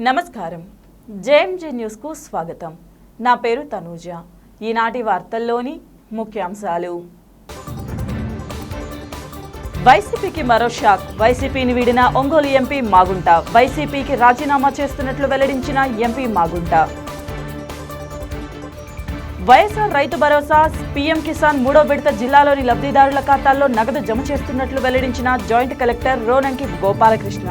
నమస్కారం JMJ news కు స్వాగతం నా పేరు తనూజ ఈనాటి వార్తల్లోని ముఖ్యాంశాలు వైసీపీకి మరో షాక్ వైసీపీని వీడిన ఒంగోలు ఎంపీ మాగుంట వైసీపీకి రాజీనామా చేస్తున్నట్లు వెల్లడించిన ఎంపీ మాగుంట వైఎస్ఆర్ రైతు భరోసా పీఎం కిసాన్ మూడో విడత జిల్లాలోని లబ్ధిదారుల ఖాతాల్లో నగదు జమ చేస్తున్నట్లు వెల్లడించిన జాయింట్ కలెక్టర్ రోనంకి గోపాలకృష్ణ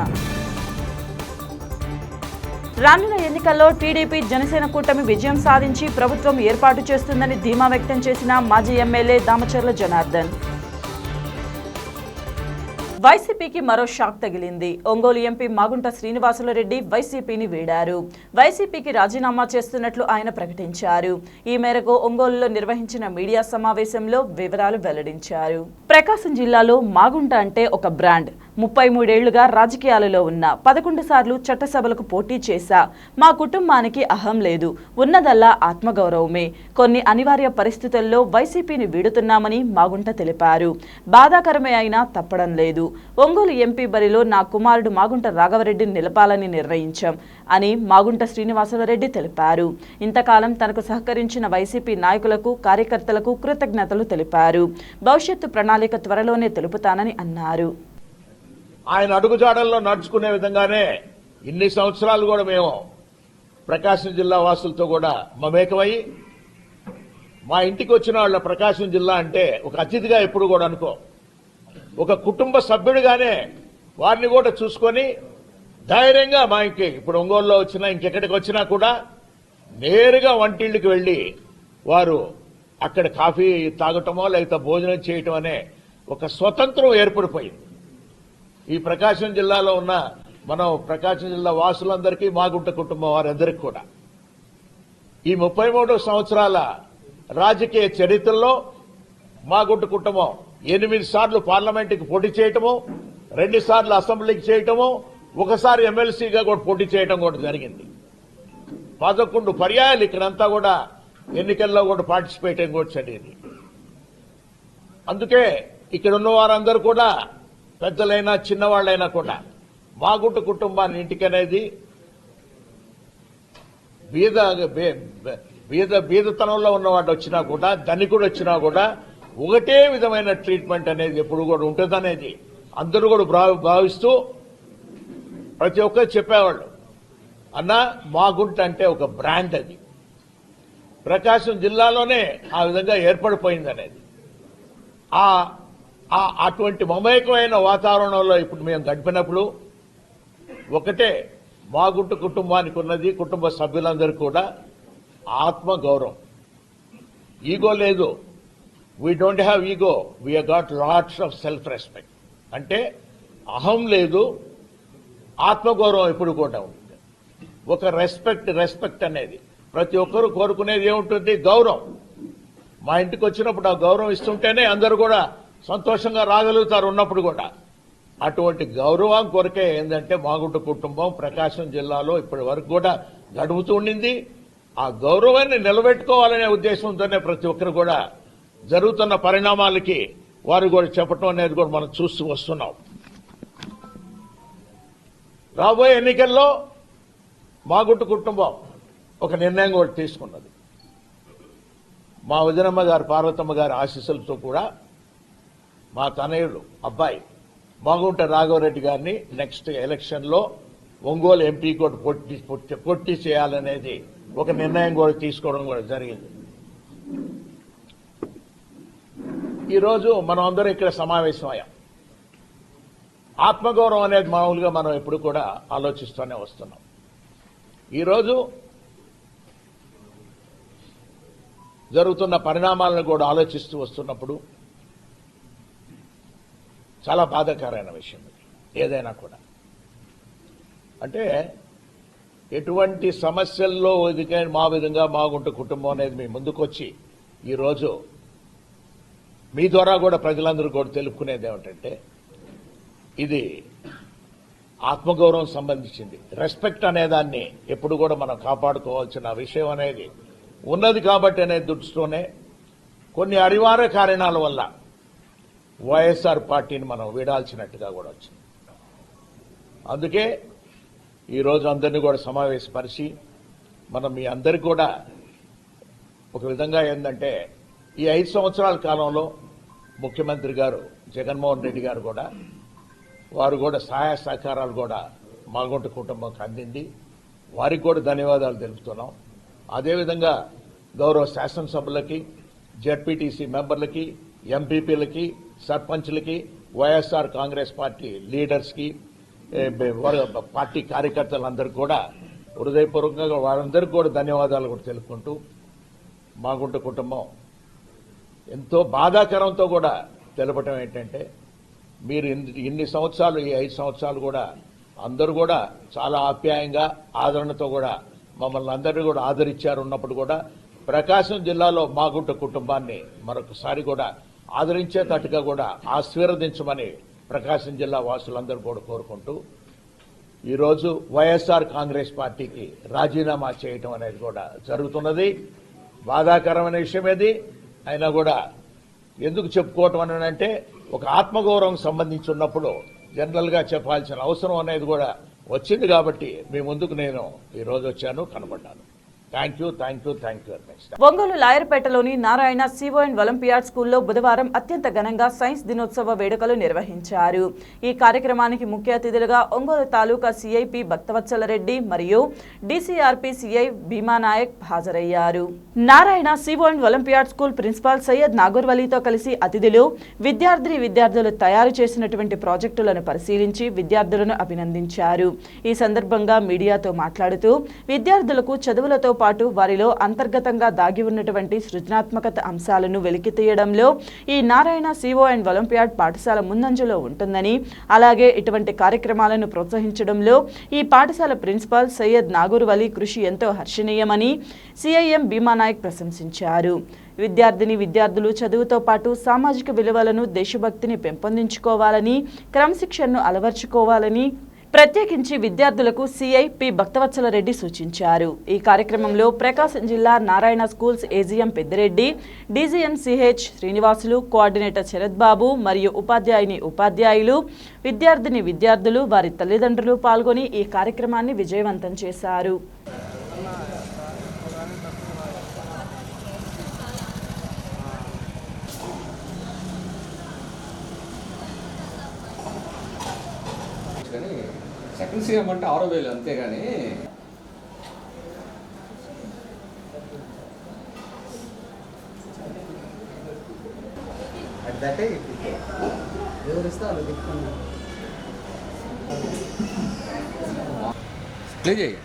రానున్న ఎన్నికల్లో టీడీపీ జనసేన కూటమి విజయం సాధించి ప్రభుత్వం ఏర్పాటు చేస్తుందని ధీమా వ్యక్తం చేసిన మాజీ ఎమ్మెల్యే దామచర్ల జనార్దన్ వైసీపీకి మరో షాక్ తగిలింది ఒంగోలు ఎంపీ మాగుంట శ్రీనివాసులరెడ్డి వైసీపీని వీడారు వైసీపీకి రాజీనామా చేస్తున్నట్లు ఆయన ప్రకటించారు ఈ మేరకు ఒంగోలులో నిర్వహించిన మీడియా సమావేశంలో వివరాలు వెల్లడించారు ప్రకాశం జిల్లాలో మాగుంట అంటే ఒక బ్రాండ్ 33 ఏళ్లుగా రాజకీయాలలో ఉన్న 11 సార్లు చట్టసభలకు పోటీ చేశా మా కుటుంబానికి అహం లేదు ఉన్నదల్లా ఆత్మగౌరవమే కొన్ని అనివార్య పరిస్థితుల్లో వైసీపీని వీడుతున్నామని మాగుంట తెలిపారు బాధాకరమే అయినా తప్పడం లేదు ఒంగోలు ఎంపీ బరిలో నా కుమారుడు మాగుంట రాఘవరెడ్డిని నిలపాలని నిర్ణయించాం అని మాగుంట శ్రీనివాసులరెడ్డి తెలిపారు ఇంతకాలం తనకు సహకరించిన వైసీపీ నాయకులకు కార్యకర్తలకు కృతజ్ఞతలు తెలిపారు భవిష్యత్తు ప్రణాళిక త్వరలోనే తెలుపుతానని అన్నారు ఆయన అడుగుజాడల్లో నడుచుకునే విధంగానే ఇన్ని సంవత్సరాలు కూడా మేము ప్రకాశం జిల్లా వాసులతో కూడా మమేకమై మా ఇంటికి వచ్చిన వాళ్ళ ప్రకాశం జిల్లా అంటే ఒక అతిథిగా ఎప్పుడు కూడా అనుకో ఒక కుటుంబ సభ్యుడిగానే వారిని కూడా చూసుకొని ధైర్యంగా మా ఇంటికి ఇప్పుడు ఒంగోలులో వచ్చినా ఇంకెక్కడికి వచ్చినా కూడా నేరుగా వంటిళ్ళకి వెళ్లి వారు అక్కడ కాఫీ తాగటమో లేకపోతే భోజనం చేయటం అనే ఒక స్వతంత్రం ఏర్పడిపోయింది ఈ ప్రకాశం జిల్లాలో ఉన్న మనం ప్రకాశం జిల్లా వాసులందరికీ మాగుంట కుటుంబం వారందరికీ కూడా ఈ 33 సంవత్సరాల రాజకీయ చరిత్రలో మాగుంట కుటుంబం 8 సార్లు పార్లమెంటుకి పోటీ చేయటము 2 సార్లు అసెంబ్లీకి చేయటము ఒకసారి ఎమ్మెల్సీగా కూడా పోటీ చేయడం కూడా జరిగింది 11 పర్యాయాలు ఇక్కడంతా కూడా ఎన్నికల్లో కూడా పార్టిసిపేట్ కూడా జరిగింది అందుకే ఇక్కడ ఉన్న వారందరూ కూడా పెద్దలైనా చిన్నవాళ్లైనా కూడా మాగుంట కుటుంబాన్ని ఇంటికనేది బీదతనంలో ఉన్నవాడు వచ్చినా కూడా ధనికుడు వచ్చినా కూడా ఒకటే విధమైన ట్రీట్మెంట్ అనేది ఎప్పుడు కూడా ఉంటుందనేది అందరూ కూడా భావిస్తూ ప్రతి ఒక్కరు చెప్పేవాళ్ళు అన్న మాగుంట అంటే ఒక బ్రాండ్ అది ప్రకాశం జిల్లాలోనే ఆ విధంగా ఏర్పడిపోయింది అనేది అటువంటి మమేకమైన వాతావరణంలో ఇప్పుడు మేము గడిపినప్పుడు ఒకటే మాగుంట కుటుంబానికి ఉన్నది కుటుంబ సభ్యులందరూ కూడా ఆత్మగౌరవం ఈగో లేదు we don't have ego we got lots of self respect అంటే అహం లేదు ఆత్మగౌరవం ఎప్పుడు కూడా ఉంటుంది ఒక రెస్పెక్ట్ అనేది ప్రతి ఒక్కరూ కోరుకునేది ఏముంటుంది గౌరవం మా ఇంటికి వచ్చినప్పుడు ఆ గౌరవం ఇస్తుంటేనే అందరూ కూడా సంతోషంగా రాగలుగుతారు ఉన్నప్పుడు కూడా అటువంటి గౌరవం కొరకే ఏంటంటే మాగుంట కుటుంబం ప్రకాశం జిల్లాలో ఇప్పటి వరకు కూడా గడుపుతూ ఉండింది ఆ గౌరవాన్ని నిలబెట్టుకోవాలనే ఉద్దేశంతోనే ప్రతి ఒక్కరు కూడా జరుగుతున్న పరిణామాలకి వారు కూడా చెప్పడం అనేది కూడా మనం చూస్తూ వస్తున్నాం రాబోయే ఎన్నికల్లో మాగుంట కుటుంబం ఒక నిర్ణయం కూడా తీసుకున్నది మా వదినమ్మ గారు పార్వతమ్మ గారి ఆశీస్సులతో కూడా మా తనయుడు అబ్బాయి మాగుంట రాఘవరెడ్డి గారిని నెక్స్ట్ ఎలక్షన్ లో ఒంగోలు ఎంపీ కూడా పోటీ చేయాలనేది ఒక నిర్ణయం కూడా తీసుకోవడం కూడా జరిగింది ఈరోజు మనం అందరం ఇక్కడ సమావేశమయ్యాం ఆత్మగౌరవం అనేది మామూలుగా మనం ఎప్పుడు కూడా ఆలోచిస్తూనే వస్తున్నాం ఈరోజు జరుగుతున్న పరిణామాలను కూడా ఆలోచిస్తూ వస్తున్నప్పుడు చాలా బాధాకరమైన విషయం ఇది ఏదైనా కూడా అంటే ఎటువంటి సమస్యల్లో మా విధంగా మాగుంట కుటుంబం అనేది మీ ముందుకొచ్చి ఈరోజు మీ ద్వారా కూడా ప్రజలందరూ కూడా తెలుపుకునేది ఏమిటంటే ఇది ఆత్మగౌరవం సంబంధించింది రెస్పెక్ట్ అనేదాన్ని ఎప్పుడు కూడా మనం కాపాడుకోవాల్సిన విషయం అనేది ఉన్నది కాబట్టి అనే దృష్టితోనే కొన్ని అనివార్య కారణాల వల్ల వైఎస్ఆర్ పార్టీని మనం వీడాల్సినట్టుగా కూడా వచ్చింది అందుకే ఈరోజు అందరినీ కూడా సమావేశపరిచి మనం మీ అందరికీ కూడా ఒక విధంగా ఏంటంటే ఈ 5 సంవత్సరాల కాలంలో ముఖ్యమంత్రి గారు జగన్మోహన్ రెడ్డి గారు కూడా వారు కూడా సహాయ సహకారాలు కూడా మాగుంట కుటుంబంకి అందింది. వారికి కూడా ధన్యవాదాలు తెలుపుతున్నాం. అదేవిధంగా గౌరవ శాసనసభ్యులకి, జడ్పీటీసీ మెంబర్లకి, ఎంపీపీలకి, సర్పంచ్లకి, వైఎస్ఆర్ కాంగ్రెస్ పార్టీ లీడర్స్కి, పార్టీ కార్యకర్తలందరికీ కూడా హృదయపూర్వకంగా వారందరికీ కూడా ధన్యవాదాలు కూడా తెలుపుకుంటూ మాగుంట కుటుంబం ఎంతో బాధాకరంతో కూడా తెలపటం ఏంటంటే మీరు ఇన్ని సంవత్సరాలు ఈ 5 సంవత్సరాలు కూడా అందరూ కూడా చాలా ఆప్యాయంగా ఆదరణతో కూడా మమ్మల్ని అందరినీ కూడా ఆదరించారు. ఉన్నప్పుడు కూడా ప్రకాశం జిల్లాలో మాగుంట కుటుంబాన్ని మరొకసారి కూడా ఆదరించేటట్టుగా కూడా ఆశీర్వదించమని ప్రకాశం జిల్లా వాసులందరూ కూడా కోరుకుంటూ ఈరోజు వైఎస్ఆర్ కాంగ్రెస్ పార్టీకి రాజీనామా చేయటం అనేది కూడా జరుగుతున్నది. బాధాకరమైన విషయం ఇది. అయినా కూడా ఎందుకు చెప్పుకోవటం అని అంటే ఒక ఆత్మగౌరవం సంబంధించి ఉన్నప్పుడు జనరల్ గా చెప్పాల్సిన అవసరం అనేది కూడా వచ్చింది కాబట్టి మీ ముందుకు నేను ఈ రోజు వచ్చాను, కనబడ్డాను. Thank you very much. Ongole లాయర్పేటలోని నారాయణ సిఓఎన్ ఒలింపియాడ్ స్కూల్లో బుధవారం అత్యంత ఘనంగా సైన్స్ దినోత్సవ వేడుకలు నిర్వహించారు. ఈ కార్యక్రమానికి ముఖ్య అతిథులుగా ఒంగోలు తాలూకా సిఐపి భక్తవత్సల రెడ్డి మరియు డిసిఆర్పి సిఐ భీమానాయక్ హాజరయ్యారు. Narayana CON olympiad school principal Syed Nagur వలీతో కలిసి అతిథులు విద్యార్థులు తయారు చేసినటువంటి ప్రాజెక్టులను పరిశీలించి విద్యార్థులను అభినందించారు. ఈ సందర్భంగా మీడియాతో మాట్లాడుతూ విద్యార్థులకు చదువులతో పాటు వారిలో అంతర్గతంగా దాగి ఉన్నటువంటి సృజనాత్మకత అంశాలను వెలికితీయడంలో ఈ నారాయణ సిఓఎన్ ఒలింపియాడ్ పాఠశాల ముందంజలో ఉంటుందని, అలాగే ఇటువంటి కార్యక్రమాలను ప్రోత్సహించడంలో ఈ పాఠశాల ప్రిన్సిపాల్ సయ్యద్ నాగూర్ వలీ కృషి ఎంతో హర్షణీయమని సిఐఎం భీమానాయక్ ప్రశంసించారు. విద్యార్థులు చదువుతో పాటు సామాజిక విలువలను, దేశభక్తిని పెంపొందించుకోవాలని, క్రమశిక్షణను అలవర్చుకోవాలని ప్రత్యేకించి విద్యార్థులకు సిఐపి భక్తవత్సల రెడ్డి సూచించారు. ఈ కార్యక్రమంలో ప్రకాశం జిల్లా Narayana schools AGM Peddireddy, DGM CH Srinivasulu, coordinator Sarath Babu మరియు ఉపాధ్యాయులు, విద్యార్థులు, వారి తల్లిదండ్రులు పాల్గొని ఈ కార్యక్రమాన్ని విజయవంతం చేశారు. సెకండ్ సీఎం అంటే 6,000 అంతేగాని ప్లే చేయి.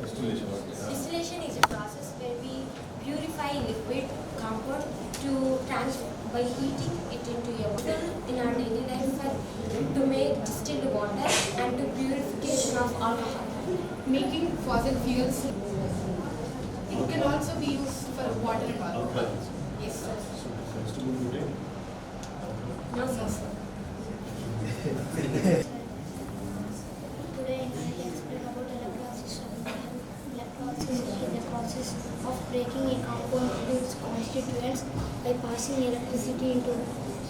Distillation is a process where we purify liquid compound by heating it into a bottle in our daily life to make distilled water and to purification of alcohol. Making fossil fuels. It can also be used for water and alcohol. Yes, sir. No, sir. Today I will explain about electrolysis. Electrolysis is the process of breaking a compound into its constituents by passing electricity into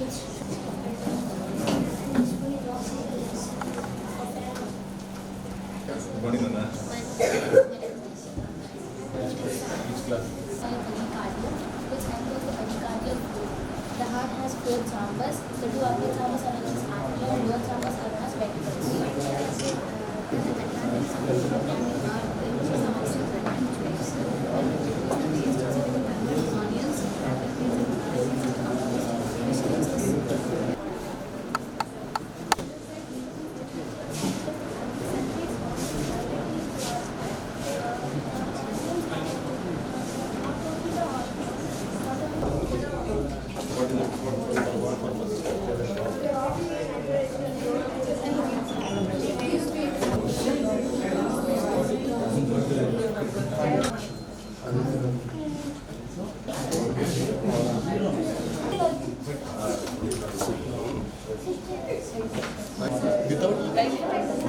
its The heart has 4 chambers. The 2 upper chambers are known as artery and lower chambers are known as ventricles.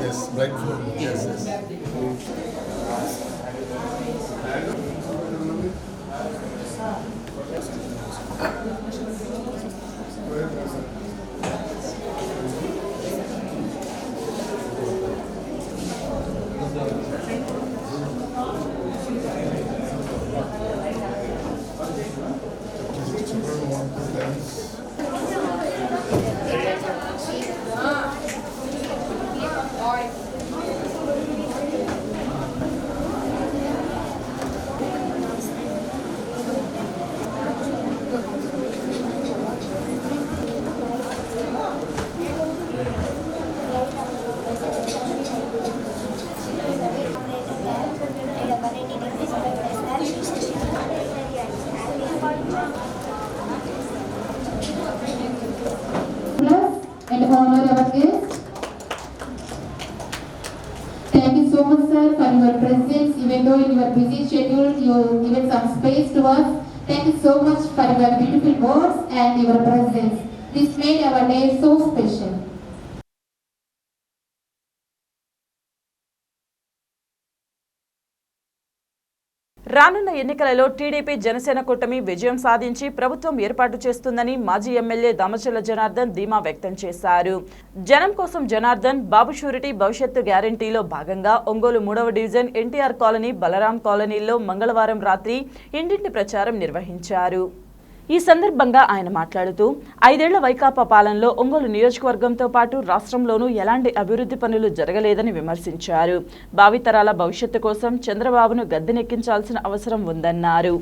Yes, bright food. Yes, yes. And honor our guest. Thank you so much, sir, for your presence. Even though in your busy schedule, you given some space to us. Thank you so much for your beautiful words and your presence. This made our day so special. రానున్న ఎన్నికలలో TDP Janasena కూటమి విజయం సాధించి ప్రభుత్వం ఏర్పాటు చేస్తుందని మాజీ MLA Damacharla Janardhan ధీమా వ్యక్తం చేశారు. జనం కోసం జనార్దన్ బాబు షూరిటీ భవిష్యత్తు గ్యారంటీలో భాగంగా ఒంగోలు 3వ డివిజన్ ఎన్టీఆర్ కాలనీ, బలరాం కాలనీలో మంగళవారం రాత్రి ఇంటింటి ప్రచారం నిర్వహించారు. ఈ సందర్భంగా ఆయన మాట్లాడుతూ 5 ఏళ్ల వైకాపా పాలనలో ఒంగోలు నియోజకవర్గంతో పాటు రాష్ట్రంలోనూ ఎలాంటి అభివృద్ధి పనులు జరగలేదని విమర్శించారు. భావితరాల భవిష్యత్తు కోసం చంద్రబాబును గద్దెనెక్కించాల్సిన అవసరం ఉందన్నారు.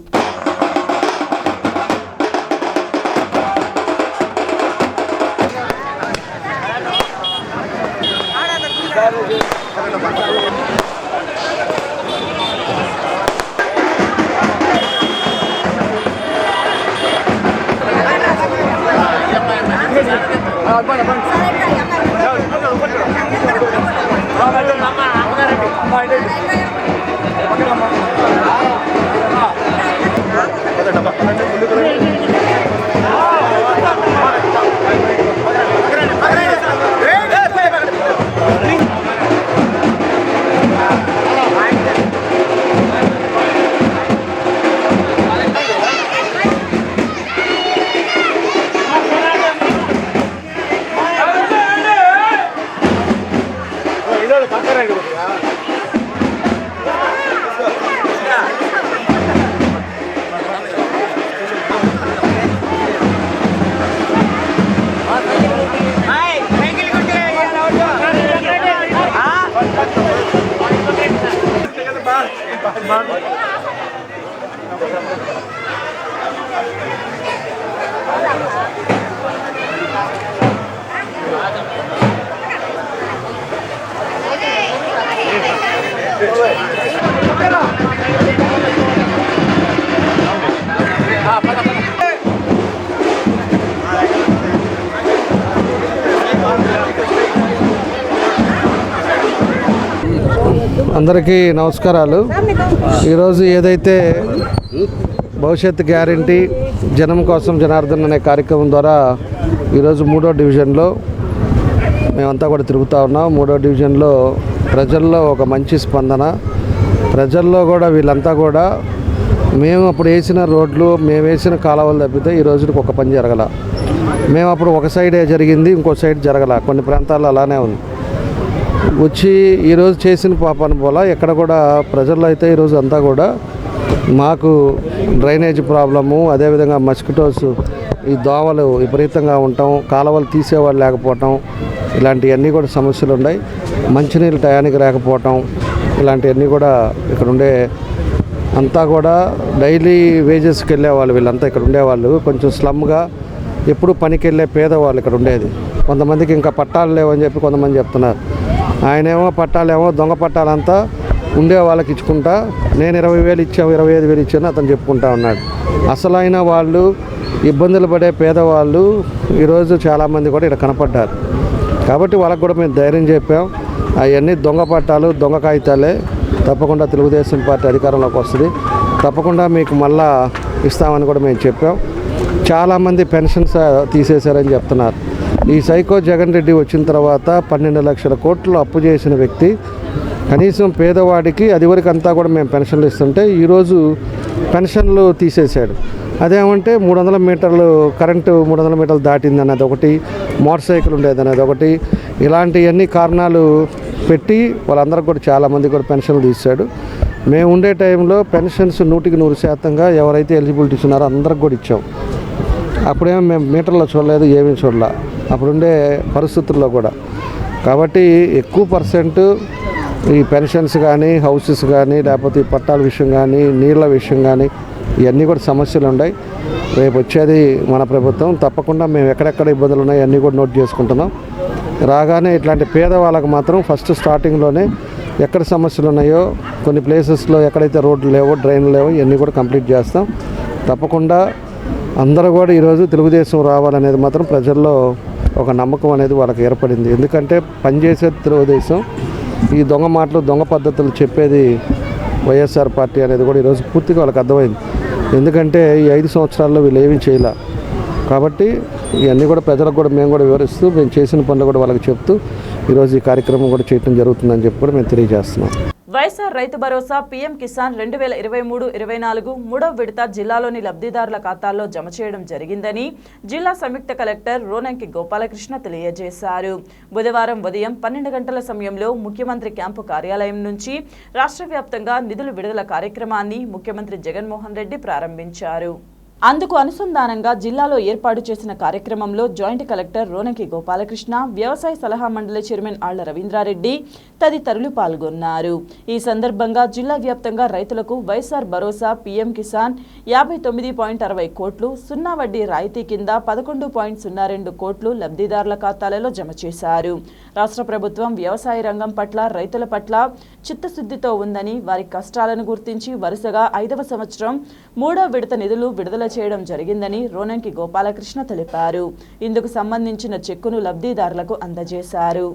అందరికీ నమస్కారాలు. ఈరోజు ఏదైతే భవిష్యత్ గ్యారంటీ జనం కోసం జనార్దన్ అనే కార్యక్రమం ద్వారా ఈరోజు 3వ డివిజన్లో మేమంతా కూడా తిరుగుతూ ఉన్నాం. 3వ డివిజన్లో ప్రజల్లో ఒక మంచి స్పందన, ప్రజల్లో కూడా వీళ్ళంతా కూడా మేము అప్పుడు వేసిన రోడ్లు, మేము వేసిన కాలువలు తప్పితే ఈ రోజుకి ఒక పని జరగల. మేము అప్పుడు ఒక సైడే జరిగింది, ఇంకో సైడ్ జరగల. కొన్ని ప్రాంతాల్లో అలానే ఉంది. వచ్చి ఈరోజు చేసిన పాపన పోలా ఎక్కడ కూడా ప్రజల్లో అయితే ఈరోజు అంతా కూడా మాకు డ్రైనేజ్ ప్రాబ్లము, అదేవిధంగా మస్కిటోస్, ఈ దోమలు విపరీతంగా ఉండటం, కాలువలు తీసేవాళ్ళు లేకపోవటం, ఇలాంటివన్నీ కూడా సమస్యలు ఉన్నాయి. మంచినీళ్ళు టయానికి రాకపోవటం, ఇలాంటివన్నీ కూడా ఇక్కడ ఉండే అంతా కూడా డైలీ వేజెస్కి వెళ్ళేవాళ్ళు. వీళ్ళంతా ఇక్కడ ఉండేవాళ్ళు కొంచెం స్లమ్గా ఎప్పుడు పనికి వెళ్ళే పేదవాళ్ళు ఇక్కడ ఉండేది. కొంతమందికి ఇంకా పట్టాలు లేవని చెప్పి కొంతమంది చెప్తున్నారు. ఆయనేమో పట్టాలేమో దొంగ పట్టాలంతా ఉండే వాళ్ళకి ఇచ్చుకుంటా, నేను 20,000 ఇచ్చాను, 25,000 ఇచ్చాను అతను చెప్పుకుంటా ఉన్నాడు. అసలైన వాళ్ళు ఇబ్బందులు పడే పేదవాళ్ళు ఈరోజు చాలామంది కూడా ఇక్కడ కనపడ్డారు. కాబట్టి వాళ్ళకు కూడా మేము ధైర్యం చెప్పాం, అవన్నీ దొంగ పట్టాలు, దొంగ కాగితాలే. తప్పకుండా తెలుగుదేశం పార్టీ అధికారంలోకి వస్తుంది, తప్పకుండా మీకు మళ్ళా ఇస్తామని కూడా మేము చెప్పాం. చాలామంది పెన్షన్స్ తీసేశారని చెప్తున్నారు. ఈ సైకో జగన్ రెడ్డి వచ్చిన తర్వాత 12 లక్షల కోట్లు అప్పు చేసిన వ్యక్తి కనీసం పేదవాడికి అది వరకు అంతా కూడా మేము పెన్షన్లు ఇస్తుంటే ఈరోజు పెన్షన్లు తీసేశాడు. అదేమంటే 300 మీటర్లు కరెంటు 300 మీటర్లు దాటింది అనేది ఒకటి, మోటార్ సైకిల్ ఉండేది అనేది ఒకటి, ఇలాంటివన్నీ కారణాలు పెట్టి వాళ్ళందరికీ కూడా చాలామంది కూడా పెన్షన్లు తీశాడు. మేము ఉండే టైంలో పెన్షన్స్ 100% ఎవరైతే ఎలిజిబిలిటీస్ ఉన్నారో అందరికి కూడా ఇచ్చాం. అప్పుడేమో మేము మీటర్లో చూడలేదు, ఏమీ చూడలే అప్పుడుండే పరిస్థితుల్లో కూడా. కాబట్టి ఎక్కువ పర్సెంట్ ఈ పెన్షన్స్ కానీ, హౌసెస్ కానీ, లేకపోతే ఈ పట్టాల విషయం కానీ, నీళ్ళ విషయం కానీ ఇవన్నీ కూడా సమస్యలు ఉన్నాయి. రేపు వచ్చేది మన ప్రభుత్వం, తప్పకుండా మేము ఎక్కడెక్కడ ఇబ్బందులు ఉన్నాయి అన్నీ కూడా నోట్ చేసుకుంటున్నాం. రాగానే ఇట్లాంటి పేదవాళ్ళకు మాత్రం ఫస్ట్ స్టార్టింగ్లోనే ఎక్కడ సమస్యలు ఉన్నాయో, కొన్ని ప్లేసెస్లో ఎక్కడైతే రోడ్లు లేవో, డ్రైన్లు లేవో ఇవన్నీ కూడా కంప్లీట్ చేస్తాం. తప్పకుండా అందరూ కూడా ఈరోజు తెలుగుదేశం రావాలనేది మాత్రం ప్రజల్లో ఒక నమ్మకం అనేది వాళ్ళకి ఏర్పడింది. ఎందుకంటే పనిచేసే తెలుగుదేశం, ఈ దొంగ మాటలు, దొంగ పద్ధతులు చెప్పేది వైఎస్ఆర్ పార్టీ అనేది కూడా ఈరోజు పూర్తిగా వాళ్ళకి అర్థమైంది. ఎందుకంటే ఈ 5 సంవత్సరాల్లో వీళ్ళు ఏమీ చేయలే. కాబట్టి ఇవన్నీ కూడా ప్రజలకు కూడా మేము కూడా వివరిస్తూ, మేము చేసిన పనులు కూడా వాళ్ళకి చెప్తూ ఈరోజు ఈ కార్యక్రమం కూడా చేయడం జరుగుతుందని చెప్పి కూడా మేము తెలియజేస్తున్నాం. వైఎస్ఆర్ రైతు భరోసా పీఎం కిసాన్ 2023-24 3వ విడత జిల్లాలోని లబ్ధిదారుల ఖాతాల్లో జమ చేయడం జరిగిందని జిల్లా సంయుక్త కలెక్టర్ రోనంకి గోపాలకృష్ణ తెలియజేశారు. బుధవారం ఉదయం 12 గంటల సమయంలో ముఖ్యమంత్రి క్యాంపు కార్యాలయం నుంచి రాష్ట్ర వ్యాప్తంగా నిధుల విడుదల కార్యక్రమాన్ని ముఖ్యమంత్రి జగన్మోహన్ రెడ్డి ప్రారంభించారు. అందుకు అనుసంధానంగా జిల్లాలో ఏర్పాటు చేసిన కార్యక్రమంలో జాయింట్ కలెక్టర్ రోనంకి గోపాలకృష్ణ, వ్యవసాయ సలహా మండలి చైర్మన్ ఆళ్ల రవీంద్రారెడ్డి తదితరులు పాల్గొన్నారు. ఈ సందర్భంగా జిల్లా వ్యాప్తంగా రైతులకు వైఎస్ఆర్ భరోసా పీఎం కిసాన్ 59.60 కోట్లు, సున్నా వడ్డీ రాయితీ కింద 11.02 కోట్లు లబ్ధిదారుల ఖాతాలలో జమ చేశారు. రాష్ట్ర ప్రభుత్వం వ్యవసాయ రంగం పట్ల, రైతుల పట్ల చిత్తశుద్ధితో ఉందని, వారి కష్టాలను గుర్తించి వరుసగా 5వ సంవత్సరం 3వ విడత నిధులు విడుదల చేయడం జరిగిందని రోనంకి గోపాలకృష్ణ తెలిపారు. ఇందుకు సంబంధించిన చెక్కును లబ్ధిదారులకు అందజేశారు.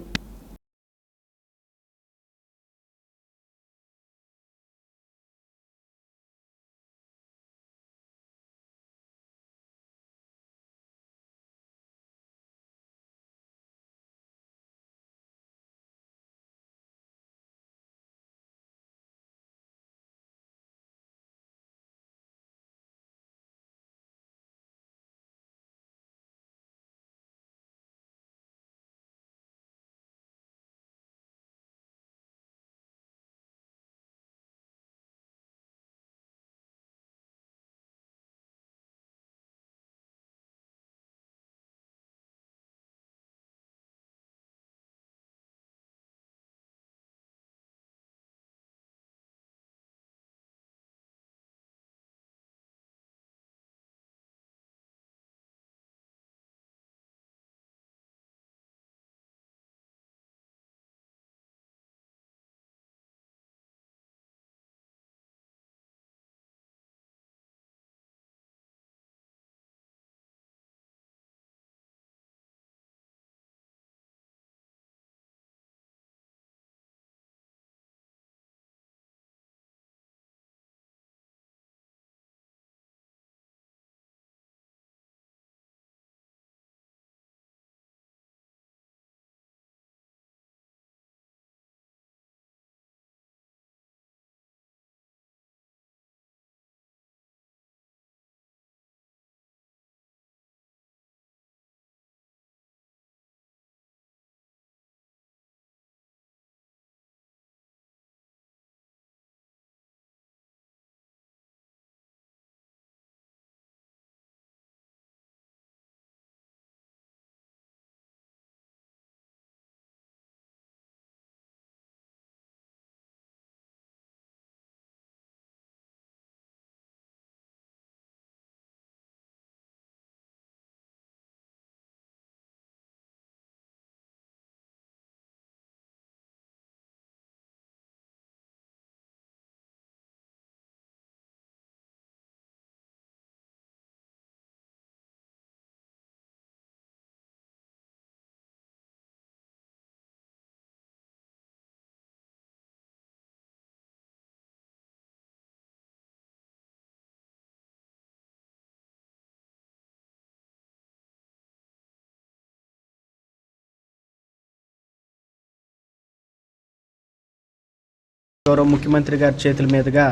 గౌరవ ముఖ్యమంత్రి గారి చేతుల మీదుగా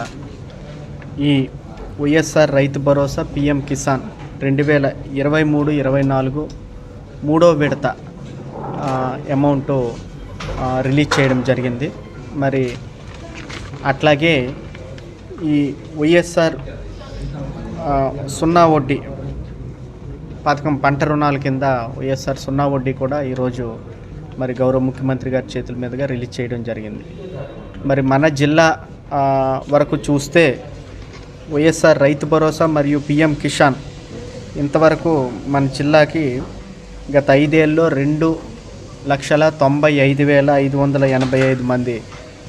ఈ వైఎస్ఆర్ రైతు భరోసా పిఎం కిసాన్ 2023-24 మూడో విడత అమౌంట్ రిలీజ్ చేయడం జరిగింది. మరి అట్లాగే ఈ వైఎస్ఆర్ సున్నా వడ్డీ పథకం పంట రుణాల కింద వైఎస్ఆర్ సున్నా వడ్డీ కూడా ఈరోజు మరి గౌరవ ముఖ్యమంత్రి గారి చేతుల మీదుగా రిలీజ్ చేయడం జరిగింది. మరి మన జిల్లా వరకు చూస్తే వైఎస్ఆర్ రైతు భరోసా మరియు పిఎం కిసాన్ ఇంతవరకు మన జిల్లాకి గత 5 ఏళ్ళలో 2,95,585 మంది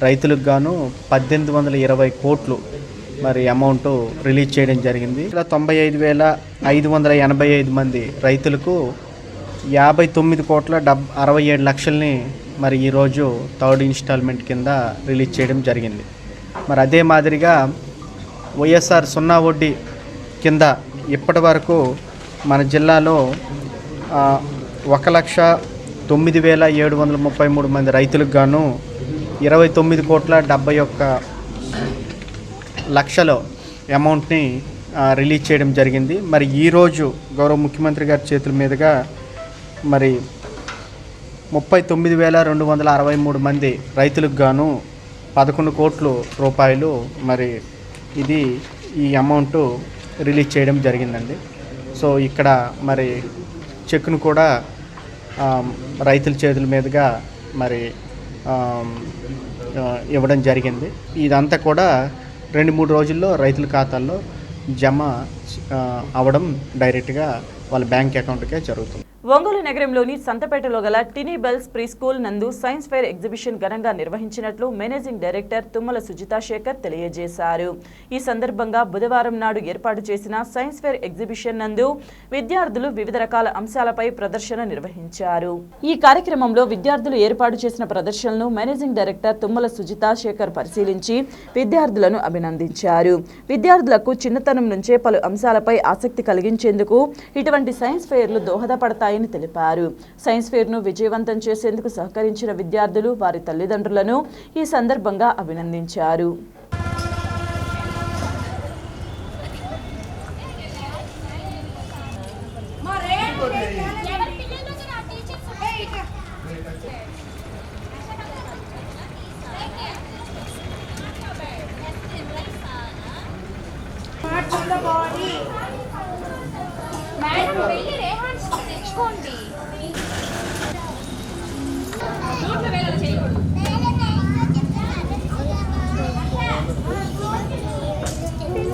రైతులకు గాను 1,820 కోట్లు మరి అమౌంట్ రిలీజ్ చేయడం జరిగింది. 95,585 మంది రైతులకు 59,67 లక్షల్ని మరి ఈరోజు థర్డ్ ఇన్స్టాల్మెంట్ కింద రిలీజ్ చేయడం జరిగింది. మరి అదే మాదిరిగా వైఎస్ఆర్ సున్నా వడ్డీ కింద ఇప్పటి వరకు మన జిల్లాలో 1,09,733 మంది రైతులకు గాను 29,71 లక్షల అమౌంట్ని రిలీజ్ చేయడం జరిగింది. మరి ఈరోజు గౌరవ ముఖ్యమంత్రి గారి చేతుల మీదుగా మరి 39,263 మంది రైతులకు గాను 11 కోట్ల రూపాయలు మరి ఈ అమౌంట్ రిలీజ్ చేయడం జరిగిందండి. సో ఇక్కడ మరి చెక్ను కూడా రైతుల చేతుల మీదుగా మరి ఇవ్వడం జరిగింది. ఇదంతా కూడా 2-3 రోజుల్లో రైతుల ఖాతాల్లో జమ అవ్వడం డైరెక్ట్గా వాళ్ళ బ్యాంక్ అకౌంట్కే జరుగుతుంది. ఒంగోలు నగరంలోని సంతపేటలో గల టినీ బెల్స్ ప్రీ స్కూల్ నందు సైన్స్ ఫెయిర్ ఎగ్జిబిషన్ ఘనంగా నిర్వహించినట్లు మేనేజింగ్ డైరెక్టర్ తుమ్మల సుజితా శేఖర్ తెలియజేశారు. ఈ సందర్భంగా బుధవారం నాడు ఏర్పాటు చేసిన సైన్స్ ఫెయిర్ ఎగ్జిబిషన్ నందు విద్యార్థులు వివిధ రకాల అంశాలపై ప్రదర్శన నిర్వహించారు. ఈ కార్యక్రమంలో విద్యార్థులు ఏర్పాటు చేసిన ప్రదర్శనలను మేనేజింగ్ డైరెక్టర్ తుమ్మల సుజితా శేఖర్ పరిశీలించి విద్యార్థులను అభినందించారు. విద్యార్థులకు చిన్నతనం నుంచే పలు అంశాలపై ఆసక్తి కలిగించేందుకు ఇటువంటి సైన్స్ ఫెయిర్లు దోహదపడతాయి తెలిపారు. సైన్స్ ఫెయిర్ ను విజయవంతం చేసేందుకు సహకరించిన విద్యార్థులు వారి తల్లిదండ్రులను ఈ సందర్భంగా అభినందించారు.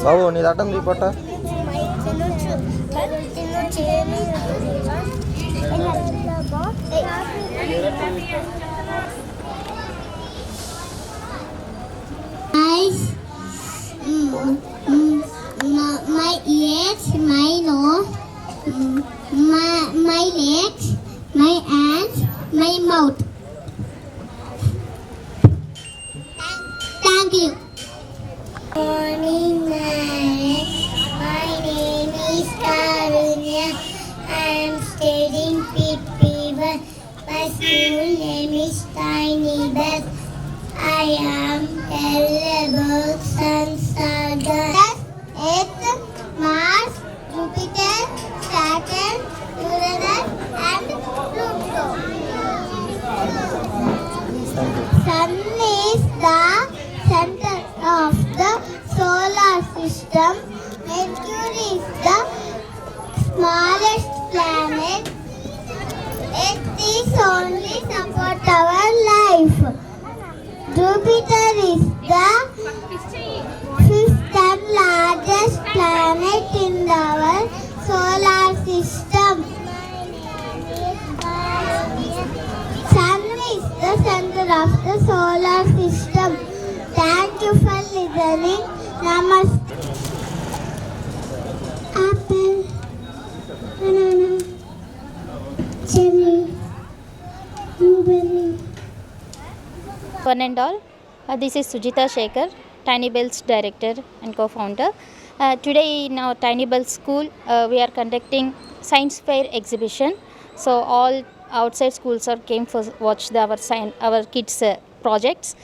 బాబు నీ దట్టం తీపట్ట my ears, my nose, my legs, my hands, my mouth. Thank you. Morning, my name is Karunya. I am studying PP1. My school name is Tiny Bell. I am tell about sun, Saturn, Earth, Mars, Jupiter, Saturn, Uranus, and Pluto. Sun is the center of the solar system. Mercury is the smallest planet. Earth is only support our life. Jupiter is the fifth and largest planet in our solar system. Sun is the center of the solar system. Thank you for listening. Namaste. Apple, banana, cherry, blueberry. One and all, this is Sujita Shekhar, Tiny Bells Director and Co-Founder. Today in our Tiny Bells School, we are conducting Science Fair exhibition. So all outside schools came for watch our kids' projects.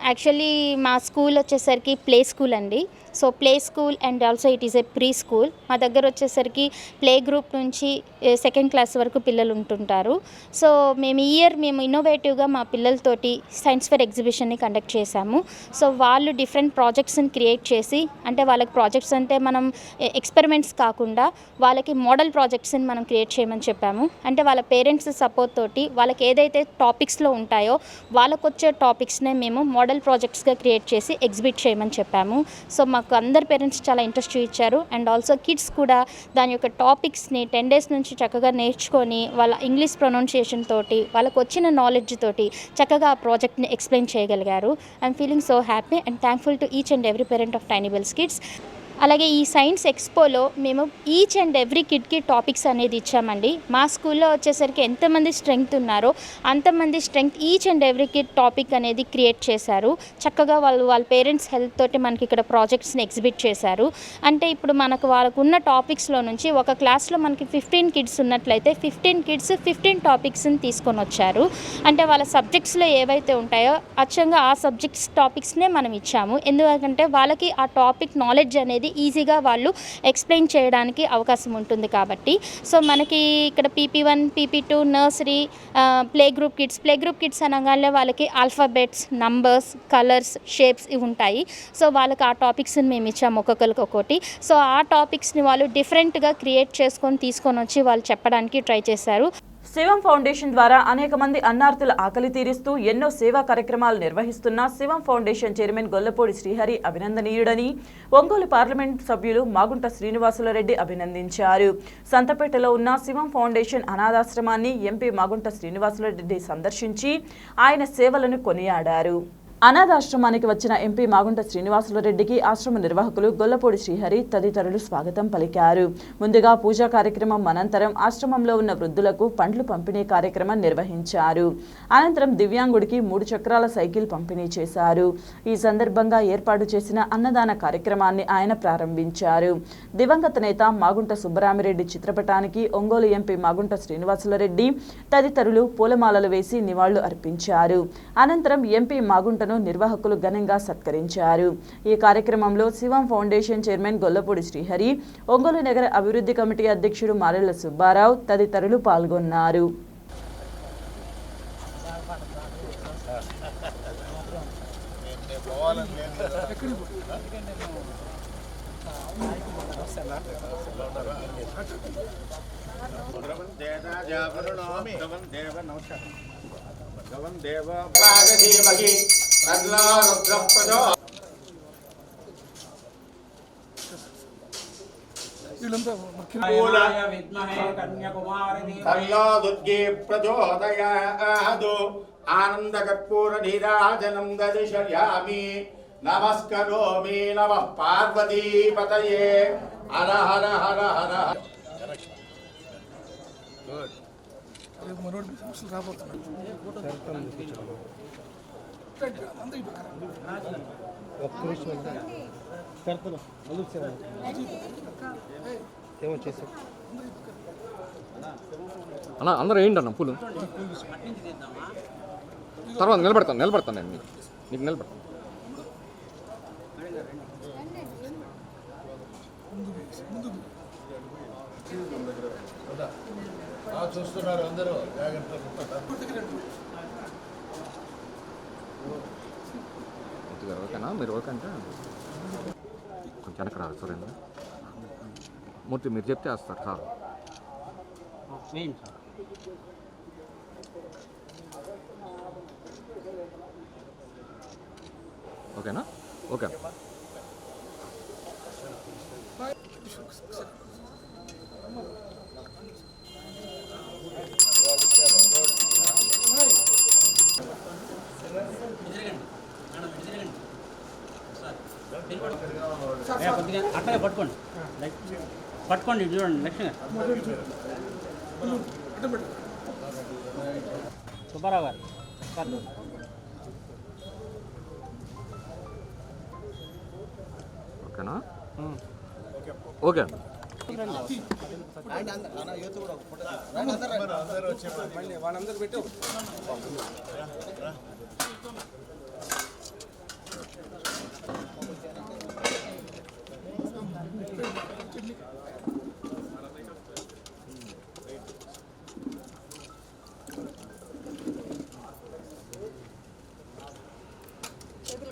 Actually మా school వచ్చేసరికి play school అండి. So play school and also it is a pre school. మా దగ్గర వచ్చేసరికి play group నుంచి second class వరకు పిల్లలు ఉంటుంటారు. సో మేము ఈ ఇయర్ ఇన్నోవేటివ్గా మా పిల్లలతోటి సైన్స్ ఫేర్ ఎగ్జిబిషన్ని కండక్ట్ చేశాము. సో వాళ్ళు డిఫరెంట్ ప్రాజెక్ట్స్ని క్రియేట్ చేసి, అంటే వాళ్ళకి ప్రాజెక్ట్స్ అంటే మనం ఎక్స్పెరిమెంట్స్ కాకుండా వాళ్ళకి మోడల్ ప్రాజెక్ట్స్ని మనం క్రియేట్ చేయమని చెప్పాము. అంటే వాళ్ళ పేరెంట్స్ సపోర్ట్ తోటి వాళ్ళకి ఏదైతే టాపిక్స్లో ఉంటాయో వాళ్ళకు వచ్చే టాపిక్స్నే మేము మోడల్ ప్రాజెక్ట్స్గా క్రియేట్ చేసి ఎగ్జిబిట్ చేయమని చెప్పాము. సో మాకు అందరు పేరెంట్స్ చాలా ఇంట్రెస్ట్ చూపించారు. అండ్ ఆల్సో కిడ్స్ కూడా దాని యొక్క టాపిక్స్ని 10 days నుంచి చక్కగా నేర్చుకొని వాళ్ళ ఇంగ్లీష్ ప్రొనౌన్సియేషన్ తోటి వాళ్ళకు వచ్చిన నాలెడ్జ్ తోటి చక్కగా ఆ ప్రాజెక్ట్ని ఎక్స్ప్లెయిన్ చేయగలిగారు. I'm feeling so happy and thankful to each and every parent of Tiny Bells kids. అలాగే ఈ సైన్స్ ఎక్స్పోలో మేము ఈచ్ అండ్ ఎవ్రీ కిడ్కి టాపిక్స్ అనేది ఇచ్చామండి. మా స్కూల్లో వచ్చేసరికి ఎంతమంది స్ట్రెంగ్త్ ఉన్నారో అంతమంది strength each and every kid topic అనేది క్రియేట్ చేశారు. చక్కగా వాళ్ళ పేరెంట్స్ హెల్ప్ తోటి మనకి ఇక్కడ ప్రాజెక్ట్స్ని ఎగ్జిబిట్ చేశారు. అంటే ఇప్పుడు వాళ్ళకు ఉన్న టాపిక్స్లో నుంచి ఒక క్లాస్లో మనకి 15 కిడ్స్ ఉన్నట్లయితే 15 కిడ్స్ 15 టాపిక్స్ని తీసుకొని వచ్చారు. అంటే వాళ్ళ సబ్జెక్ట్స్లో ఏవైతే ఉంటాయో అచ్చంగా ఆ సబ్జెక్ట్స్ టాపిక్స్నే మనం ఇచ్చాము. ఎందుకంటే వాళ్ళకి ఆ టాపిక్ నాలెడ్జ్ అనేది ఈజీగా వాళ్ళు ఎక్స్ప్లెయిన్ చేయడానికి అవకాశం ఉంటుంది కాబట్టి. సో మనకి ఇక్కడ PP1, PP2 nursery, play group kids అనగానే వాళ్ళకి ఆల్ఫాబెట్స్, నంబర్స్, కలర్స్, షేప్స్ ఇవి ఉంటాయి. సో వాళ్ళకి ఆ టాపిక్స్ని మేము ఇచ్చాము ఒక్కొక్కరికి ఒక్కొక్కటి. సో ఆ టాపిక్స్ని వాళ్ళు డిఫరెంట్గా క్రియేట్ తీసుకొని వచ్చి వాళ్ళు చెప్పడానికి ట్రై చేశారు. శివం ఫౌండేషన్ ద్వారా అనేక మంది అన్నార్థుల ఆకలి తీరుస్తూ ఎన్నో సేవా కార్యక్రమాలు నిర్వహిస్తున్న శివం foundation chairman Gollapudi Srihari అభినందనీయుడని Ongole parliament సభ్యులు మాగుంట శ్రీనివాసులరెడ్డి అభినందించారు. సంతపేటలో ఉన్న శివం ఫౌండేషన్ అనాథాశ్రమాన్ని ఎంపీ మాగుంట శ్రీనివాసులరెడ్డి సందర్శించి ఆయన సేవలను కొనియాడారు. అనాథాశ్రమానికి వచ్చిన ఎంపీ మాగుంట శ్రీనివాసులరెడ్డికి ఆశ్రమ నిర్వాహకులు గొల్లపూడి శ్రీహరి తదితరులు స్వాగతం పలికారు. ముందుగా పూజా కార్యక్రమం అనంతరం ఆశ్రమంలో ఉన్న వృద్ధులకు పండ్లు పంపిణీ కార్యక్రమం నిర్వహించారు. అనంతరం దివ్యాంగుడికి 3 చక్రాల సైకిల్ పంపిణీ చేశారు. ఈ సందర్భంగా ఏర్పాటు చేసిన అన్నదాన కార్యక్రమాన్ని ఆయన ప్రారంభించారు. దివంగత నేత మాగుంట సుబ్బరామిరెడ్డి చిత్రపటానికి ఒంగోలు ఎంపీ మాగుంట శ్రీనివాసులరెడ్డి తదితరులు పూలమాలలు వేసి నివాళులు అర్పించారు. అనంతరం ఎంపీ మాగుంట నిర్వాహకులు ఘనంగా సత్కరించారు. ఈ కార్యక్రమంలో శివం ఫౌండేషన్ చైర్మన్ గొల్లపూడి శ్రీహరి, ఒంగోలు నగర అభివృద్ధి కమిటీ అధ్యక్షుడు మారెళ్ల సుబ్బారావు తదితరులు పాల్గొన్నారు. ఆనందకర్పూరధీరాజనం దర్శయామి. నమస్కరోమి నమః పార్వతీపతయే. హర హర హర హర. అన్న అందరూ వేయండి అన్న పూలు. తర్వాత నిలబడతాను నేను నీకు నిలబడతాను. చూస్తున్నారు అందరూ. ఓకేనా? మీరు ఓకే అంటే కొంచెం వెనక రాదు సరేనా? మూర్తి మీరు చెప్తే వేస్తారు సార్. ఓకేనా? ఓకే. అక్కడే పట్టుకోండి చూడండి. లక్ష్మి సుబ్బారావు గారు ఓకేనా? ఓకే. వాళ్ళందరూ పెట్టి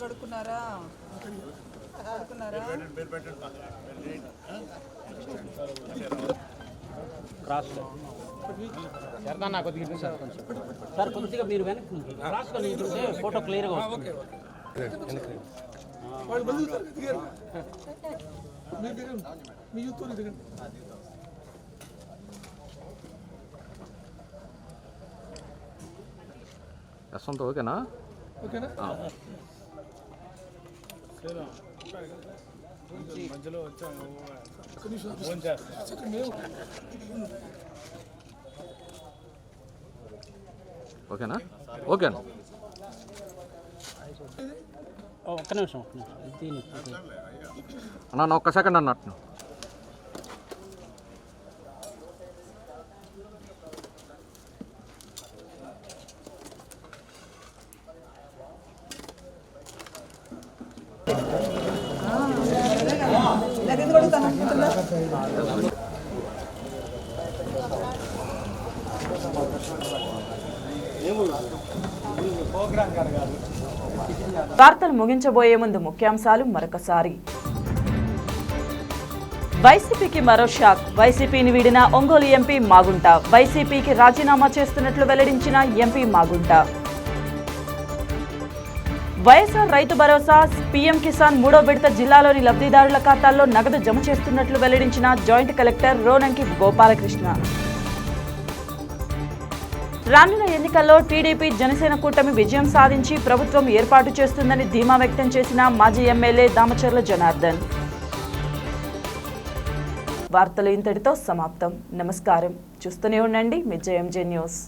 పడుకున్నారా క్రాస్ సార్ కొద్దిగా మీరు వెనక్కి క్రాస్గా నిల్చుంటే ఫోటో క్లియర్గా వస్తుంది. యశ్వంత్ ఓకేనా? మధ్యలో వచ్చాను ఓకేనా? ఓకేనా? ఒక్క నిమిషం అన్న ఒక్క సెకండ్ అన్నట్టు. వార్తలు ముగించబోయే ముందు ముఖ్యాంశాలు మరొకసారి. వైసీపీకి మరో షాక్. వైసీపీని వీడిన ఒంగోలు ఎంపీ మాగుంట. వైసీపీకి రాజీనామా చేస్తున్నట్లు వెల్లడించిన ఎంపీ మాగుంట. వైఎస్ఆర్ రైతు భరోసా, పీఎం కిసాన్ 3వ విడత జిల్లాలోని లబ్ధిదారుల ఖాతాల్లో నగదు జమ చేస్తున్నట్లు వెల్లడించిన జాయింట్ కలెక్టర్ రోనంకి గోపాలకృష్ణ. రానున్న ఎన్నికల్లో టీడీపీ జనసేన కూటమి విజయం సాధించి ప్రభుత్వం ఏర్పాటు చేస్తుందని ధీమా వ్యక్తం చేసిన మాజీ ఎమ్మెల్యే దామచర్ల జనార్దన్. వార్తలు ఇంతటితో సమాప్తం. నమస్కారం. చూస్తూనే ఉండండి మీ జేఎంజే న్యూస్.